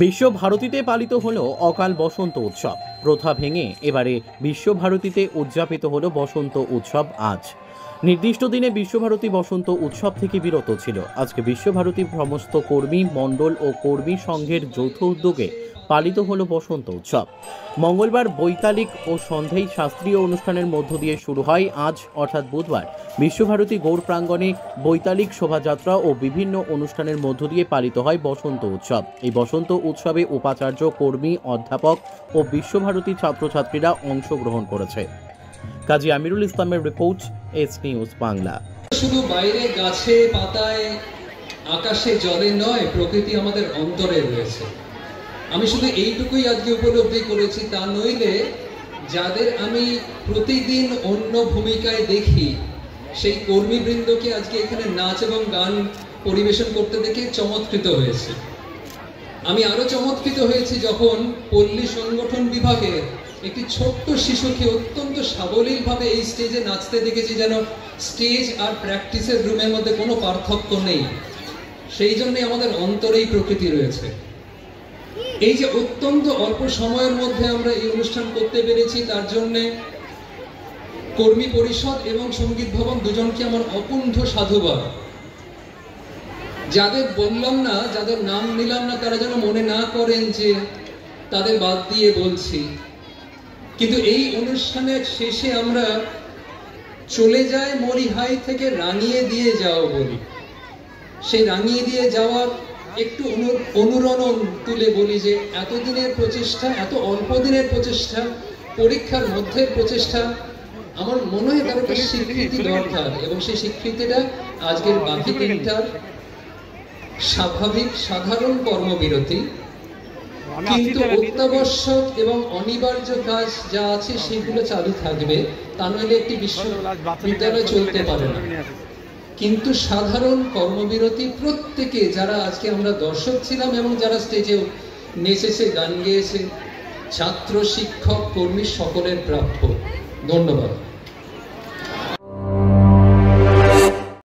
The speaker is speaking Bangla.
বিশ্বভারতীতে পালিত হলো অকাল বসন্ত উৎসব। প্রথা ভেঙে এবারে বিশ্বভারতীতে উদযাপিত হলো বসন্ত উৎসব। আজ নির্দিষ্ট দিনে বিশ্বভারতী বসন্ত উৎসব থেকে বিরত ছিল। আজকে বিশ্বভারতী সমস্ত কর্মী মণ্ডল ও কর্মী সংঘের যৌথ উদ্যোগে পালিত হলো বসন্ত উৎসব। মঙ্গলবার বৈতালিক ও সন্ধ্যায় শাস্ত্রীয় অনুষ্ঠানের মধ্য দিয়ে শুরু হয় আজ অর্থাৎ বুধবার বিশ্বভারতী গৌড় প্রাঙ্গণে বৈতালিক শোভাযাত্রা ও বিভিন্ন অনুষ্ঠানের মধ্য দিয়ে পালিত হয় বসন্ত উৎসব। এই বসন্ত উৎসবে উপাচার্য, কর্মী, অধ্যাপক ও বিশ্বভারতী ছাত্রছাত্রীরা অংশগ্রহণ করেছে। কাজী আমিরুল ইসলামের রিপোর্ট, এস নিউজ বাংলা। শুধু বাইরে গাছে পাতায় আকাশে জলে নয়, প্রকৃতি আমাদের অন্তরে রয়েছে। আমি শুধু এইটুকুই আজকে উপলব্ধি করেছি, তা নইলে যাদের আমি প্রতিদিন অন্য ভূমিকায় দেখি সেই কর্মীবৃন্দকে আজকে এখানে নাচ এবং গান পরিবেশন করতে দেখে চমৎকৃত হয়েছে। আমি আরো চমৎকৃত হয়েছি যখন পল্লী সংগঠন বিভাগের একটি ছোট্ট শিশুকে অত্যন্ত সাবলীলভাবে এই স্টেজে নাচতে দেখেছি, যেন স্টেজ আর প্র্যাকটিসের রুমের মধ্যে কোনো পার্থক্য নেই। সেই জন্যই আমাদের অন্তরেই প্রকৃতি রয়েছে। এই যে অত্যন্ত অল্প সময়ের মধ্যে আমরা এই অনুষ্ঠান করতে পেরেছি, তার জন্য কর্মী পরিষদ এবং সঙ্গীত ভবন দুজনকে আমার অকুণ্ঠ সাধুবাদ। যাদের বললাম না, যাদের নাম নিলাম না, তারা যেন মনে না করেন যে তাদের বাদ দিয়ে বলছি। কিন্তু এই অনুষ্ঠানের শেষে আমরা চলে যাই মরিহাই থেকে রাঙিয়ে দিয়ে যাও বলি। সেই রাঙিয়ে দিয়ে যাওয়ার একটু অনুরণন তুলে বলি যে এতদিনের প্রচেষ্টা, এত অল্প দিনের প্রচেষ্টা, পরীক্ষার মধ্যে প্রচেষ্টা, আমার মনে হয় তার একটা স্বীকৃতি দরকার, এবং সেই স্বীকৃতিটা আজকের বাকি দিনটার স্বাভাবিক সাধারণ কর্মবিরতি। কিন্তু অত্যাবশ্যক এবং অনিবার্য কাজ যা আছে সেগুলো চালু থাকবে, তা নইলে একটি বিশ্ববিদ্যালয় চলতে পারে না। কিন্তু সাধারণ কর্মবিরতি প্রত্যেকে, যারা আজকে আমরা দর্শক ছিলাম এবং যারা স্টেজে নেচেছে, গান গেয়েছে, ছাত্র, শিক্ষক, কর্মী সকলের প্রাপ্য। ধন্যবাদ।